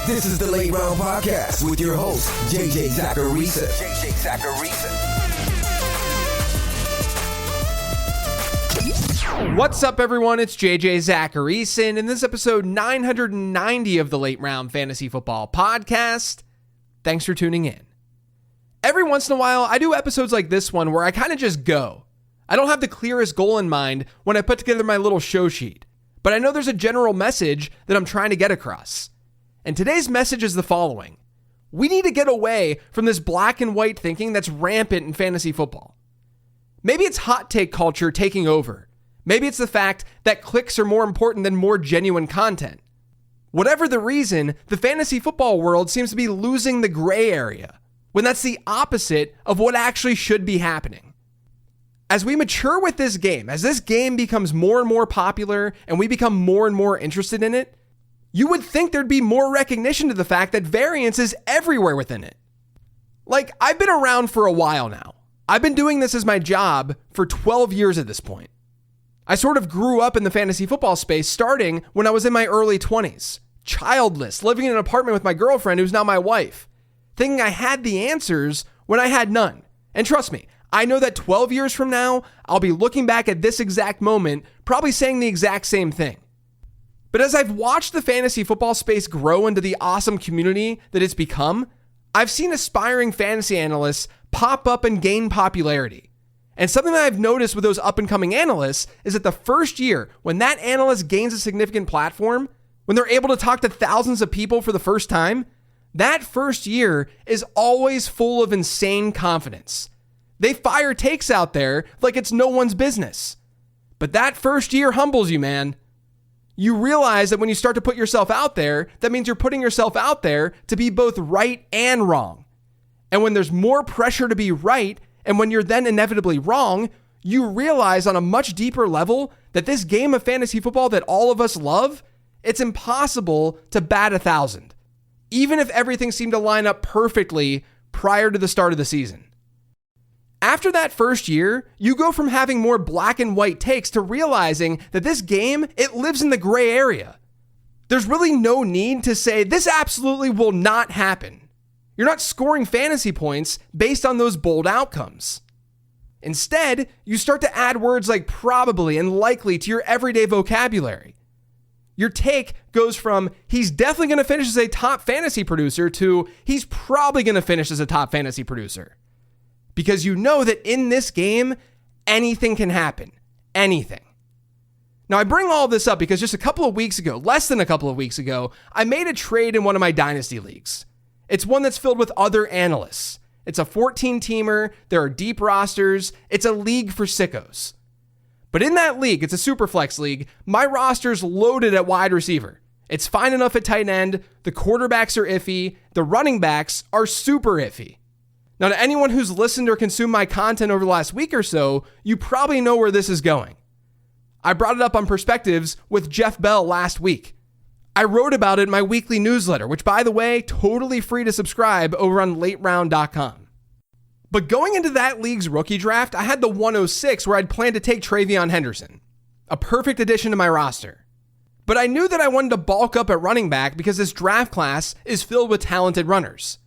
This is the Late Round Podcast with your host, JJ Zacharisa. What's up, everyone? It's JJ Zacharisa, and in this episode 990 of the Late Round Fantasy Football Podcast, thanks for tuning in. Every once in a while, I do episodes like this one where I kind of just go. I don't have the clearest goal in mind when I put together my little show sheet, but I know there's a general message that I'm trying to get across. And today's message is the following. We need to get away from this black and white thinking that's rampant in fantasy football. Maybe it's hot take culture taking over. Maybe it's the fact that clicks are more important than more genuine content. Whatever the reason, the fantasy football world seems to be losing the gray area, when that's the opposite of what actually should be happening. As we mature with this game, as this game becomes more and more popular and we become more and more interested in it, you would think there'd be more recognition to the fact that variance is everywhere within it. Like, I've been around for a while now. I've been doing this as my job for 12 years at this point. I sort of grew up in the fantasy football space starting when I was in my early 20s, childless, living in an apartment with my girlfriend who's now my wife, thinking I had the answers when I had none. And trust me, I know that 12 years from now, I'll be looking back at this exact moment, probably saying the exact same thing. But as I've watched the fantasy football space grow into the awesome community that it's become, I've seen aspiring fantasy analysts pop up and gain popularity. And something that I've noticed with those up-and-coming analysts is that the first year, when that analyst gains a significant platform, when they're able to talk to thousands of people for the first time, that first year is always full of insane confidence. They fire takes out there like it's no one's business. But that first year humbles you, man. You realize that when you start to put yourself out there, that means you're putting yourself out there to be both right and wrong. And when there's more pressure to be right, and when you're then inevitably wrong, you realize on a much deeper level that this game of fantasy football that all of us love, it's impossible to bat 1,000, even if everything seemed to line up perfectly prior to the start of the season. After that first year, you go from having more black and white takes to realizing that this game, it lives in the gray area. There's really no need to say this absolutely will not happen. You're not scoring fantasy points based on those bold outcomes. Instead, you start to add words like probably and likely to your everyday vocabulary. Your take goes from he's definitely going to finish as a top fantasy producer to he's probably going to finish as a top fantasy producer. Because you know that in this game, anything can happen. Anything. Now, I bring all this up because just a couple of weeks ago, less than a couple of weeks ago, I made a trade in one of my dynasty leagues. It's one that's filled with other analysts. It's a 14-teamer. There are deep rosters. It's a league for sickos. But in that league, it's a super flex league, my roster's loaded at wide receiver. It's fine enough at tight end. The quarterbacks are iffy. The running backs are super iffy. Now, to anyone who's listened or consumed my content over the last week or so, you probably know where this is going. I brought it up on Perspectives with Jeff Bell last week. I wrote about it in my weekly newsletter, which, by the way, totally free to subscribe over on lateround.com. But going into that league's rookie draft, I had the 106 where I'd planned to take Travion Henderson, a perfect addition to my roster. But I knew that I wanted to bulk up at running back because this draft class is filled with talented runners.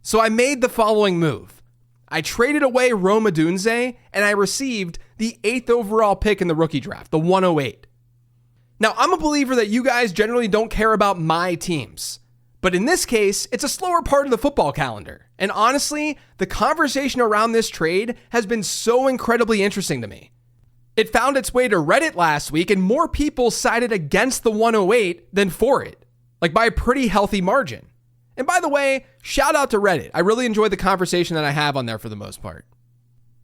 So I made the following move. I traded away Rome Odunze, and I received the 8th overall pick in the rookie draft, the 108. Now, I'm a believer that you guys generally don't care about my teams. But in this case, it's a slower part of the football calendar. And honestly, the conversation around this trade has been so incredibly interesting to me. It found its way to Reddit last week, and more people sided against the 108 than for it, like by a pretty healthy margin. And by the way, shout out to Reddit. I really enjoy the conversation that I have on there for the most part.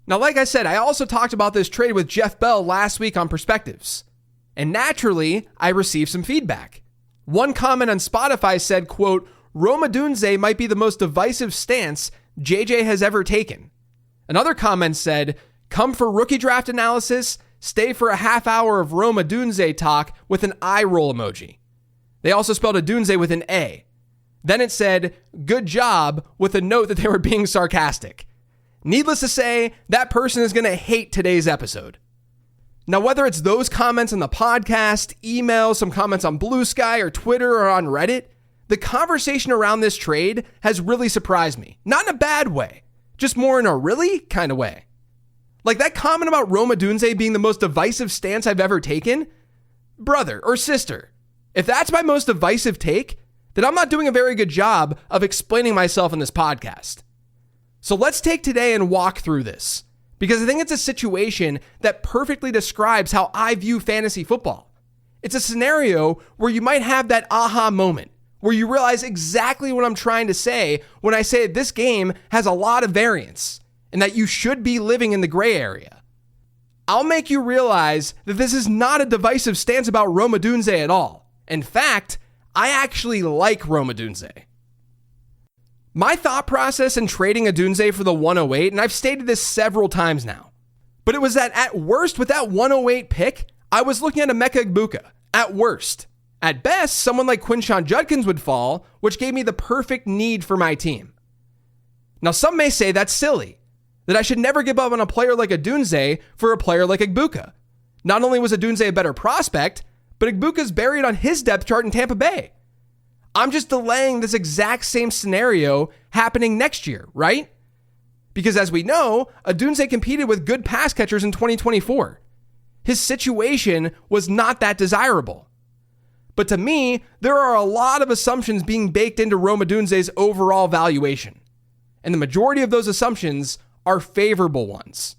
Now, like I said, I also talked about this trade with Jeff Bell last week on Perspectives. And naturally, I received some feedback. One comment on Spotify said, quote, Rome Odunze might be the most divisive stance JJ has ever taken. Another comment said, come for rookie draft analysis, stay for a half hour of Rome Odunze talk with an eye roll emoji. They also spelled Odunze with an A. Then it said, good job, with a note that they were being sarcastic. Needless to say, that person is going to hate today's episode. Now, whether it's those comments on the podcast, emails, some comments on Blue Sky or Twitter or on Reddit, the conversation around this trade has really surprised me. Not in a bad way, just more in a really kind of way. Like that comment about Rome Odunze being the most divisive stance I've ever taken. Brother or sister, if that's my most divisive take, then I'm not doing a very good job of explaining myself in this podcast. So let's take today and walk through this, because I think it's a situation that perfectly describes how I view fantasy football. It's a scenario where you might have that aha moment, where you realize exactly what I'm trying to say when I say this game has a lot of variance and that you should be living in the gray area. I'll make you realize that this is not a divisive stance about Rome Odunze at all. In fact, I actually like Rome Odunze. My thought process in trading Odunze for the 108, and I've stated this several times now, but it was that at worst with that 108 pick, I was looking at Emeka Egbuka, at worst. At best, someone like Quinshon Judkins would fall, which gave me the perfect need for my team. Now, some may say that's silly, that I should never give up on a player like Odunze for a player like Egbuka. Not only was Odunze a better prospect, but Egbuka's buried on his depth chart in Tampa Bay. I'm just delaying this exact same scenario happening next year, right? Because as we know, Odunze competed with good pass catchers in 2024. His situation was not that desirable. But to me, there are a lot of assumptions being baked into Rome Odunze's overall valuation. And the majority of those assumptions are favorable ones.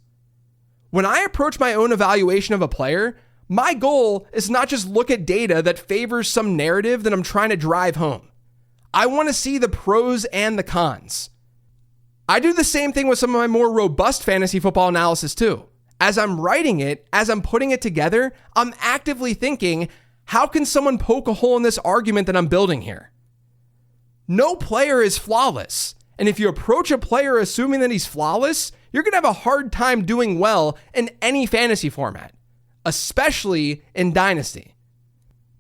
When I approach my own evaluation of a player, my goal is not just look at data that favors some narrative that I'm trying to drive home. I want to see the pros and the cons. I do the same thing with some of my more robust fantasy football analysis too. As I'm writing it, as I'm putting it together, I'm actively thinking, how can someone poke a hole in this argument that I'm building here? No player is flawless. And if you approach a player assuming that he's flawless, you're going to have a hard time doing well in any fantasy format, especially in dynasty.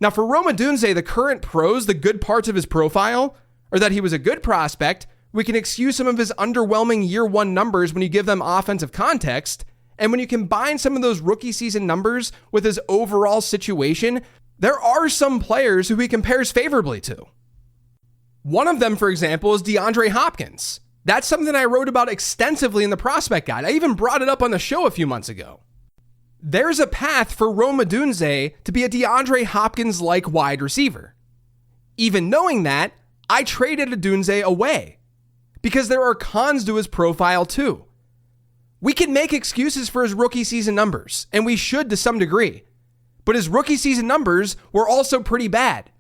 Now for Rome Odunze, the current pros, the good parts of his profile, are that he was a good prospect. We can excuse some of his underwhelming year one numbers when you give them offensive context. And when you combine some of those rookie season numbers with his overall situation, there are some players who he compares favorably to. One of them, for example, is DeAndre Hopkins. That's something I wrote about extensively in the prospect guide. I even brought it up on the show a few months ago. There's a path for Rome Odunze to be a DeAndre Hopkins-like wide receiver. Even knowing that, I traded Odunze away because there are cons to his profile too. We can make excuses for his rookie season numbers, and we should to some degree. But his rookie season numbers were also pretty bad.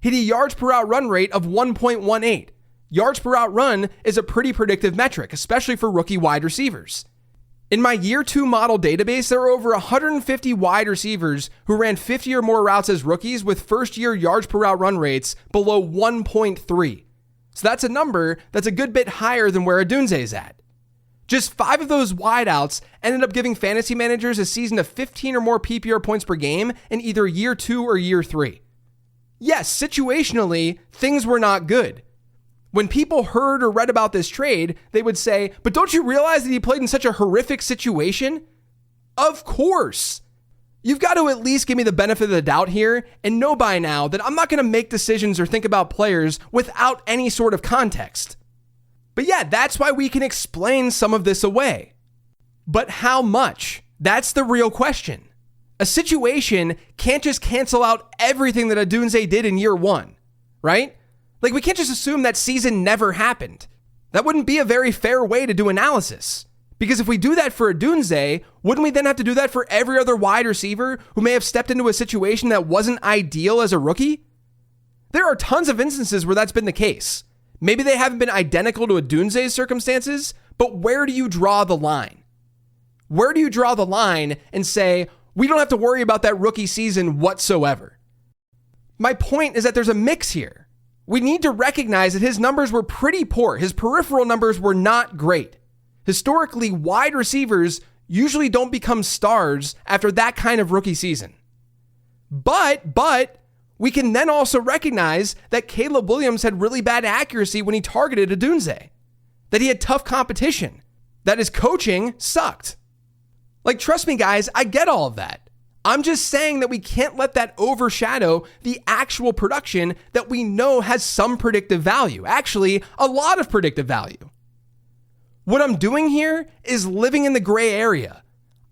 He had a yards per route run rate of 1.18. Yards per route run is a pretty predictive metric, especially for rookie wide receivers. In my year two model database, there are over 150 wide receivers who ran 50 or more routes as rookies with first year yards per route run rates below 1.3. So that's a number that's a good bit higher than where Odunze is at. Just 5 of those wideouts ended up giving fantasy managers a season of 15 or more PPR points per game in either year 2 or year 3. Yes, situationally, things were not good. When people heard or read about this trade, they would say, but don't you realize that he played in such a horrific situation? Of course. You've got to at least give me the benefit of the doubt here and know by now that I'm not going to make decisions or think about players without any sort of context. But yeah, that's why we can explain some of this away. But how much? That's the real question. A situation can't just cancel out everything that Odunze did in year 1, right? Like we can't just assume that season never happened. That wouldn't be a very fair way to do analysis. Because if we do that for Odunze, wouldn't we then have to do that for every other wide receiver who may have stepped into a situation that wasn't ideal as a rookie? There are tons of instances where that's been the case. Maybe they haven't been identical to Odunze's circumstances, but where do you draw the line? Where do you draw the line and say, we don't have to worry about that rookie season whatsoever? My point is that there's a mix here. We need to recognize that his numbers were pretty poor. His peripheral numbers were not great. Historically, wide receivers usually don't become stars after that kind of rookie season. But we can then also recognize that Caleb Williams had really bad accuracy when he targeted Odunze, that he had tough competition, that his coaching sucked. Like, trust me, guys, I get all of that. I'm just saying that we can't let that overshadow the actual production that we know has some predictive value. Actually, a lot of predictive value. What I'm doing here is living in the gray area.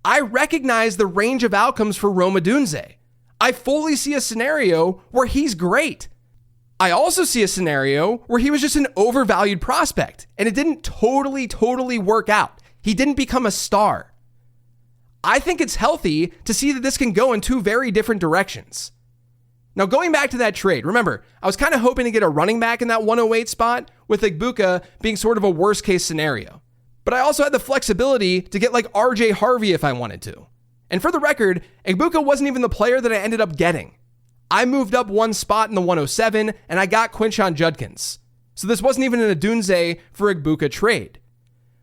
I recognize the range of outcomes for Rome Odunze. I fully see a scenario where he's great. I also see a scenario where he was just an overvalued prospect and it didn't totally work out. He didn't become a star. I think it's healthy to see that this can go in two very different directions. Now, going back to that trade, remember, I was kind of hoping to get a running back in that 108 spot, with Igbukah being sort of a worst case scenario. But I also had the flexibility to get like RJ Harvey if I wanted to. And for the record, Igbukah wasn't even the player that I ended up getting. I moved up one spot in the 107 and I got Quinshon Judkins. So this wasn't even an Odunze for Igbukah trade.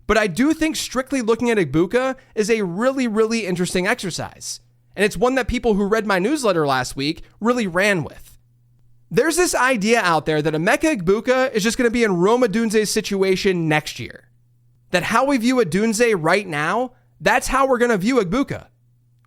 But I do think strictly looking at Igbukah is a really interesting exercise. And it's one that people who read my newsletter last week really ran with. There's this idea out there that Emeka Igbukah is just going to be in Rome Odunze's situation next year. That how we view Odunze right now, that's how we're going to view Igbukah.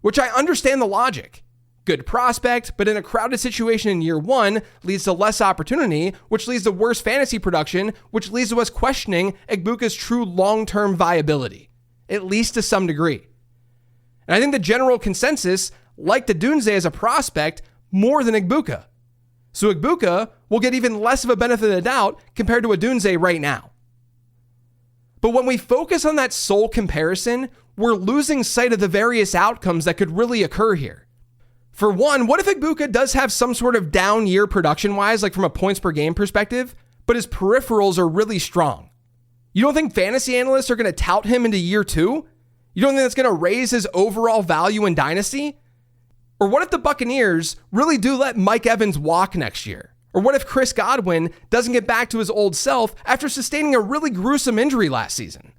Which I understand the logic. Good prospect, but in a crowded situation in year one leads to less opportunity, which leads to worse fantasy production, which leads to us questioning Igbukah's true long-term viability, at least to some degree. And I think the general consensus liked Odunze as a prospect more than Igbukah. So Igbukah will get even less of a benefit of the doubt compared to Odunze right now. But when we focus on that sole comparison, we're losing sight of the various outcomes that could really occur here. For one, what if Igbukah does have some sort of down year production-wise, like from a points per game perspective, but his peripherals are really strong? You don't think fantasy analysts are going to tout him into year two? You don't think that's going to raise his overall value in Dynasty? Or what if the Buccaneers really do let Mike Evans walk next year? Or what if Chris Godwin doesn't get back to his old self after sustaining a really gruesome injury last season?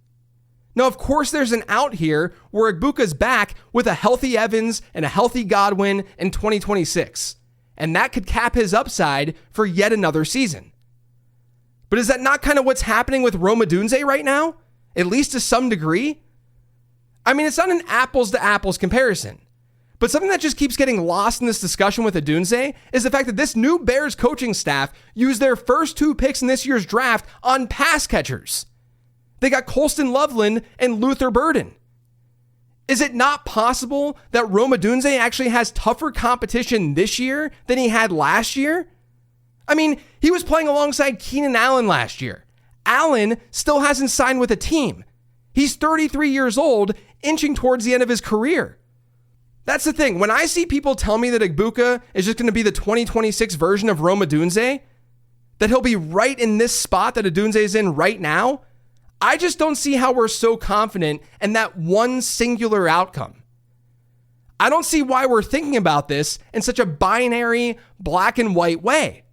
Now, of course, there's an out here where Igbukah's back with a healthy Evans and a healthy Godwin in 2026. And that could cap his upside for yet another season. But is that not kind of what's happening with Rome Odunze right now? At least to some degree? I mean, it's not an apples to apples comparison. But something that just keeps getting lost in this discussion with Odunze is the fact that this new Bears coaching staff used their first two picks in this year's draft on pass catchers. They got Colston Loveland and Luther Burden. Is it not possible that Rome Odunze actually has tougher competition this year than he had last year? I mean, he was playing alongside Keenan Allen last year. Allen still hasn't signed with a team. He's 33 years old, inching towards the end of his career. That's the thing. When I see people tell me that Igbukah is just going to be the 2026 version of Rome Odunze, that he'll be right in this spot that Odunze is in right now, I just don't see how we're so confident in that one singular outcome. I don't see why we're thinking about this in such a binary, black and white way.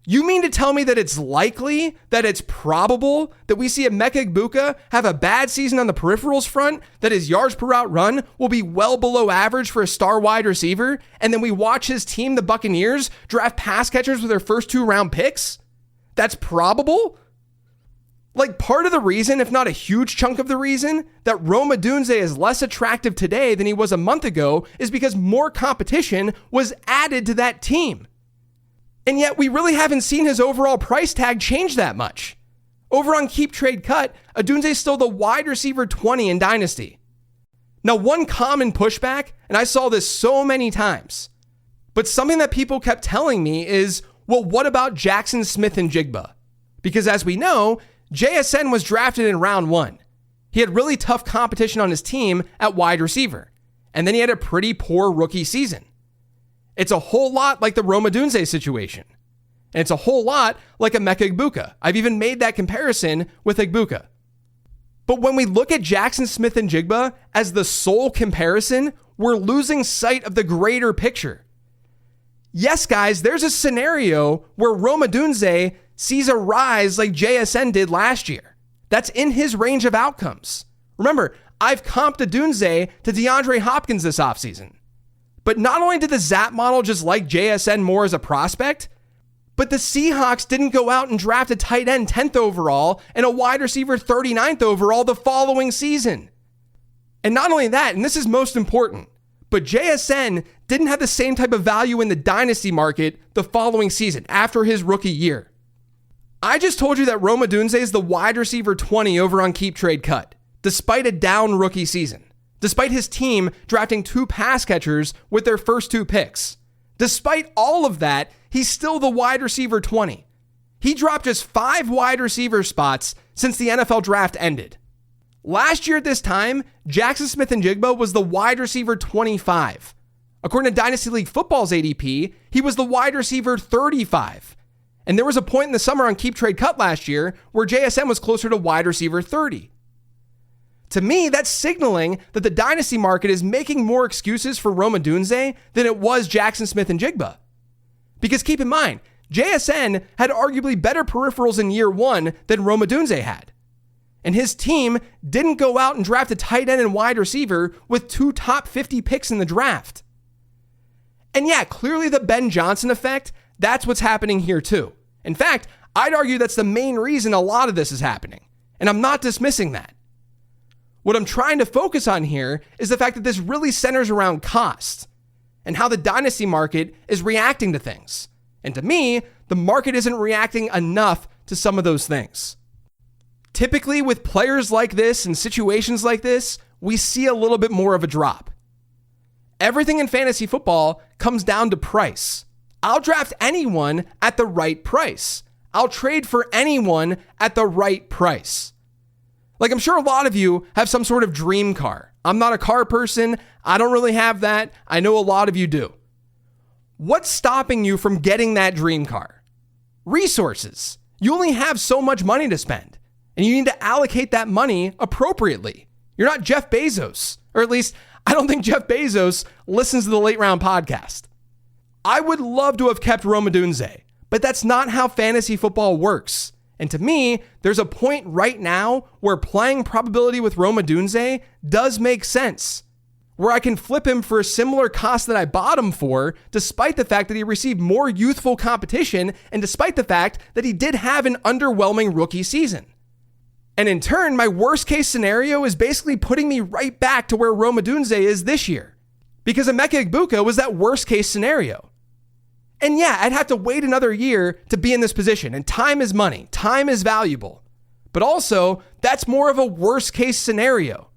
You mean to tell me that it's likely, that it's probable that we see Emeka Igbukah have a bad season on the peripherals front, that his yards per route run will be well below average for a star wide receiver, and then we watch his team, the Buccaneers, draft pass catchers with their first 2-round picks? That's probable? Like, part of the reason, if not a huge chunk of the reason, that Rome Odunze is less attractive today than he was a month ago is because more competition was added to that team. And yet we really haven't seen his overall price tag change that much. Over on Keep Trade Cut, Odunze is still the wide receiver 20 in Dynasty. Now, one common pushback, and I saw this so many times, but something that people kept telling me is, well, what about Jackson Smith-Njigba? Because as we know, JSN was drafted in round 1. He had really tough competition on his team at wide receiver. And then he had a pretty poor rookie season. It's a whole lot like the Rome Odunze situation. And it's a whole lot like Emeka Igbukah. I've even made that comparison with Igbukah. But when we look at Jackson Smith-Njigba as the sole comparison, we're losing sight of the greater picture. Yes, guys, there's a scenario where Rome Odunze sees a rise like JSN did last year. That's in his range of outcomes. Remember, I've comped Odunze to DeAndre Hopkins this offseason. But not only did the ZAP model just like JSN more as a prospect, but the Seahawks didn't go out and draft a tight end 10th overall and a wide receiver 39th overall the following season. And not only that, and this is most important, But JSN didn't have the same type of value in the dynasty market the following season after his rookie year. I just told you that Rome Odunze is the wide receiver 20 over on Keep Trade Cut, despite a down rookie season, despite his team drafting 2 pass catchers with their first 2 picks. Despite all of that, he's still the wide receiver 20. He dropped just 5 wide receiver spots since the NFL draft ended. Last year at this time, Jackson Smith-Njigba was the wide receiver 25. According to Dynasty League Football's ADP, he was the wide receiver 35. And there was a point in the summer on Keep Trade Cut last year where JSN was closer to wide receiver 30. To me, that's signaling that the dynasty market is making more excuses for Rome Odunze than it was Jackson Smith-Njigba. Because keep in mind, JSN had arguably better peripherals in year 1 than Rome Odunze had. And his team didn't go out and draft a tight end and wide receiver with 2 top 50 picks in the draft. And yeah, clearly the Ben Johnson effect, that's what's happening here too. In fact, I'd argue that's the main reason a lot of this is happening. And I'm not dismissing that. What I'm trying to focus on here is the fact that this really centers around cost and how the dynasty market is reacting to things. And to me, the market isn't reacting enough to some of those things. Typically, with players like this and situations like this, we see a little bit more of a drop. Everything in fantasy football comes down to price. I'll draft anyone at the right price. I'll trade for anyone at the right price. Like, I'm sure a lot of you have some sort of dream car. I'm not a car person. I don't really have that. I know a lot of you do. What's stopping you from getting that dream car? Resources. You only have so much money to spend. And you need to allocate that money appropriately. You're not Jeff Bezos, or at least I don't think Jeff Bezos listens to the Late Round podcast. I would love to have kept Rome Odunze, but that's not how fantasy football works. And to me, there's a point right now where playing probability with Rome Odunze does make sense, where I can flip him for a similar cost that I bought him for, despite the fact that he received more youthful competition and despite the fact that he did have an underwhelming rookie season. And in turn, my worst case scenario is basically putting me right back to where Rome Odunze is this year. Because Emeka Egbuka was that worst case scenario. And yeah, I'd have to wait another year to be in this position. And time is money. Time is valuable. But also, that's more of a worst case scenario.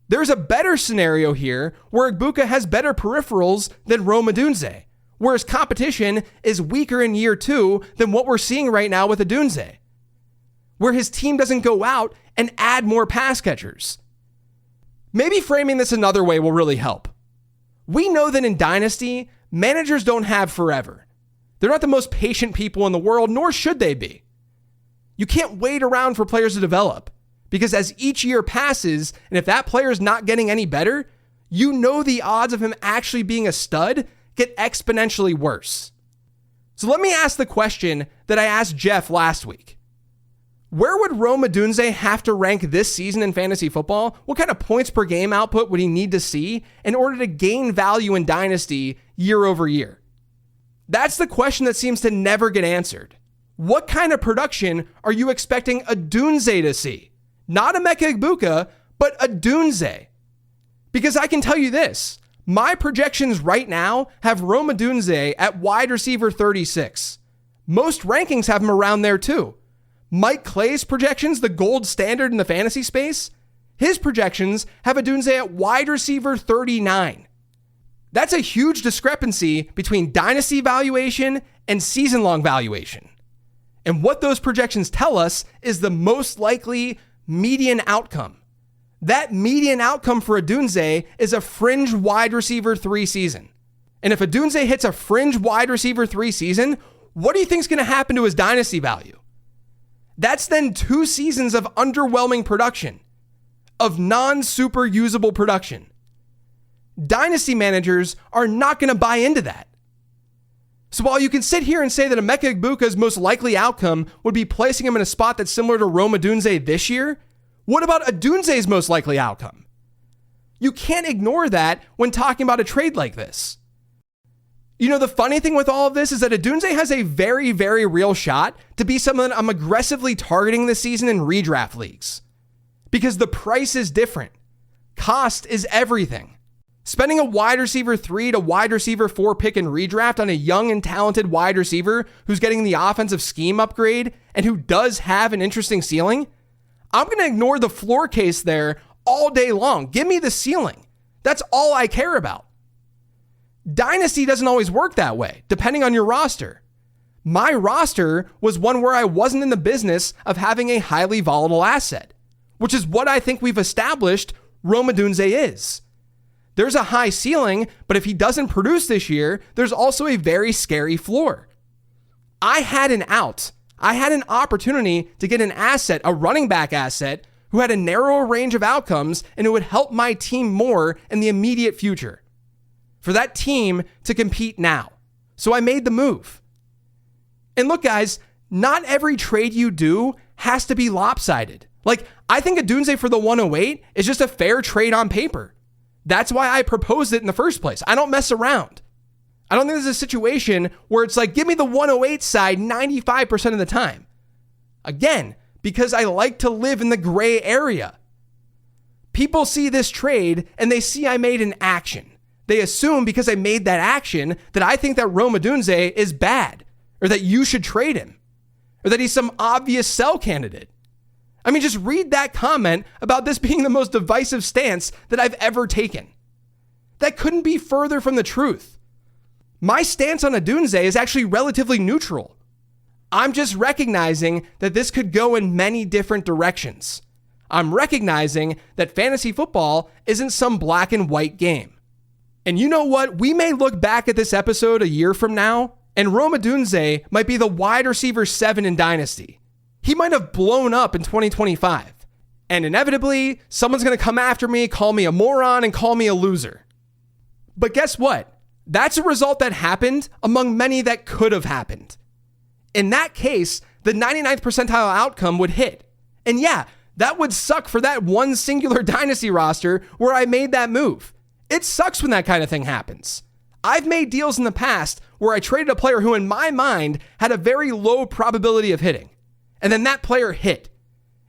There's a better scenario here where Egbuka has better peripherals than Rome Odunze, whereas competition is weaker in year 2 than what we're seeing right now with Odunze, where his team doesn't go out and add more pass catchers. Maybe framing this another way will really help. We know that in Dynasty, managers don't have forever. They're not the most patient people in the world, nor should they be. You can't wait around for players to develop, because as each year passes, and if that player is not getting any better, you know the odds of him actually being a stud get exponentially worse. So let me ask the question that I asked Jeff last week. Where would Rome Odunze have to rank this season in fantasy football? What kind of points per game output would he need to see in order to gain value in Dynasty year over year? That's the question that seems to never get answered. What kind of production are you expecting Odunze to see? Not Emeka Egbuka, but Odunze. Because I can tell you this, my projections right now have Rome Odunze at wide receiver 36. Most rankings have him around there too. Mike Clay's projections, the gold standard in the fantasy space, his projections have Odunze at wide receiver 39. That's a huge discrepancy between dynasty valuation and season-long valuation. And what those projections tell us is the most likely median outcome. That median outcome for Odunze is a fringe wide receiver 3 season. And if Odunze hits a fringe wide receiver 3 season, what do you think is going to happen to his dynasty value? That's then 2 seasons of underwhelming production, of non-super usable production. Dynasty managers are not going to buy into that. So while you can sit here and say that Emeka Egbuka's most likely outcome would be placing him in a spot that's similar to Rome Odunze this year, what about Odunze's most likely outcome? You can't ignore that when talking about a trade like this. You know, the funny thing with all of this is that Odunze has a very, very real shot to be someone I'm aggressively targeting this season in redraft leagues. Because the price is different. Cost is everything. Spending a wide receiver 3 to wide receiver 4 pick and redraft on a young and talented wide receiver who's getting the offensive scheme upgrade and who does have an interesting ceiling, I'm going to ignore the floor case there all day long. Give me the ceiling. That's all I care about. Dynasty doesn't always work that way, depending on your roster. My roster was one where I wasn't in the business of having a highly volatile asset, which is what I think we've established Rome Odunze is. There's a high ceiling, but if he doesn't produce this year, there's also a very scary floor. I had an out. I had an opportunity to get an asset, a running back asset, who had a narrower range of outcomes and who would help my team more in the immediate future. For that team to compete now. So I made the move. And look, guys, not every trade you do has to be lopsided. Like, I think Odunze for the 108 is just a fair trade on paper. That's why I proposed it in the first place. I don't mess around. I don't think there's a situation where it's like, give me the 108 side 95% of the time. Again, because I like to live in the gray area. People see this trade and they see I made an action. They assume because I made that action that I think that Rome Odunze is bad, or that you should trade him, or that he's some obvious sell candidate. I mean, just read that comment about this being the most divisive stance that I've ever taken. That couldn't be further from the truth. My stance on Odunze is actually relatively neutral. I'm just recognizing that this could go in many different directions. I'm recognizing that fantasy football isn't some black and white game. And you know what? We may look back at this episode a year from now, and Rome Odunze might be the wide receiver 7 in Dynasty. He might have blown up in 2025. And inevitably, someone's going to come after me, call me a moron, and call me a loser. But guess what? That's a result that happened among many that could have happened. In that case, the 99th percentile outcome would hit. And yeah, that would suck for that one singular Dynasty roster where I made that move. It sucks when that kind of thing happens. I've made deals in the past where I traded a player who in my mind had a very low probability of hitting. And then that player hit.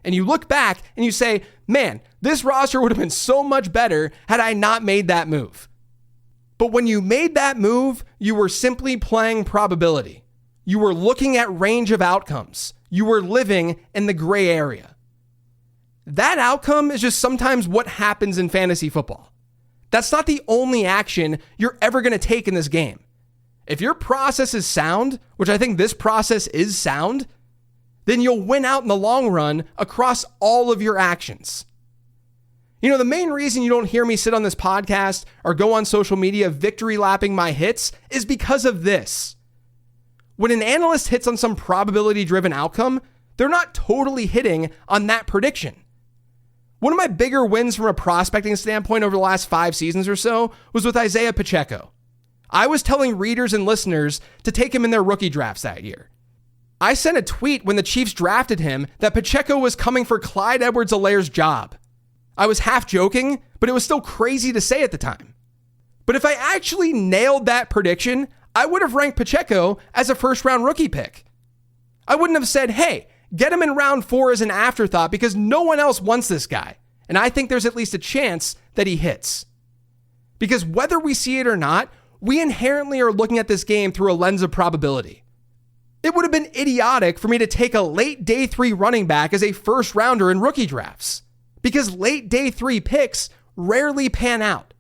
And you look back and you say, man, this roster would have been so much better had I not made that move. But when you made that move, you were simply playing probability. You were looking at range of outcomes. You were living in the gray area. That outcome is just sometimes what happens in fantasy football. That's not the only action you're ever going to take in this game. If your process is sound, which I think this process is sound, then you'll win out in the long run across all of your actions. You know, the main reason you don't hear me sit on this podcast or go on social media victory lapping my hits is because of this. When an analyst hits on some probability-driven outcome, they're not totally hitting on that prediction. One of my bigger wins from a prospecting standpoint over the last 5 seasons or so was with Isaiah Pacheco. I was telling readers and listeners to take him in their rookie drafts that year. I sent a tweet when the Chiefs drafted him that Pacheco was coming for Clyde Edwards-Helaire's job. I was half joking, but it was still crazy to say at the time. But if I actually nailed that prediction, I would have ranked Pacheco as a first-round rookie pick. I wouldn't have said, hey, get him in round 4 as an afterthought because no one else wants this guy. And I think there's at least a chance that he hits. Because whether we see it or not, we inherently are looking at this game through a lens of probability. It would have been idiotic for me to take a late day 3 running back as a first rounder in rookie drafts, because late day 3 picks rarely pan out.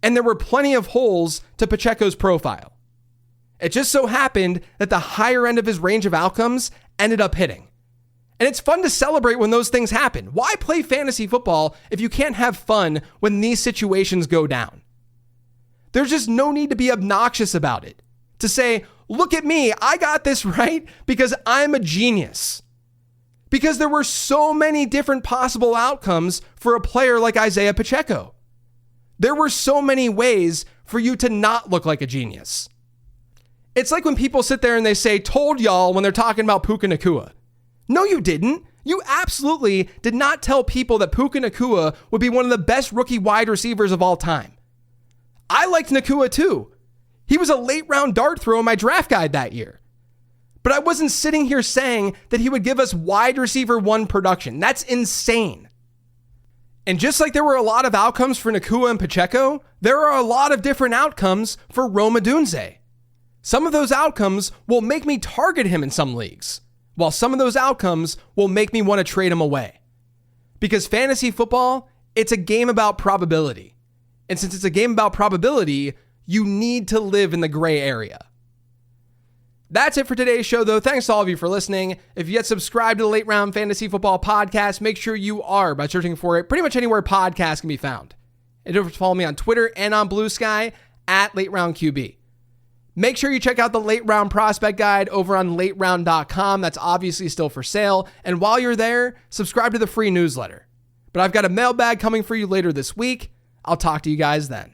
And there were plenty of holes to Pacheco's profile. It just so happened that the higher end of his range of outcomes ended up hitting. And it's fun to celebrate when those things happen. Why play fantasy football if you can't have fun when these situations go down? There's just no need to be obnoxious about it. To say, look at me, I got this right because I'm a genius. Because there were so many different possible outcomes for a player like Isaiah Pacheco. There were so many ways for you to not look like a genius. It's like when people sit there and they say, told y'all, when they're talking about Puka Nacua. No, you didn't. You absolutely did not tell people that Puka Nacua would be one of the best rookie wide receivers of all time. I liked Nacua too. He was a late round dart throw in my draft guide that year. But I wasn't sitting here saying that he would give us wide receiver 1 production. That's insane. And just like there were a lot of outcomes for Nakua and Pacheco, there are a lot of different outcomes for Rome Odunze. Some of those outcomes will make me target him in some leagues, while some of those outcomes will make me want to trade him away. Because fantasy football, it's a game about probability. And since it's a game about probability, you need to live in the gray area. That's it for today's show, though. Thanks to all of you for listening. If you yet subscribed to the Late Round Fantasy Football Podcast, make sure you are by searching for it pretty much anywhere podcasts can be found. And don't forget to follow me on Twitter and on Blue Sky at Late Round QB. Make sure you check out the Late Round Prospect Guide over on lateround.com. That's obviously still for sale. And while you're there, subscribe to the free newsletter. But I've got a mailbag coming for you later this week. I'll talk to you guys then.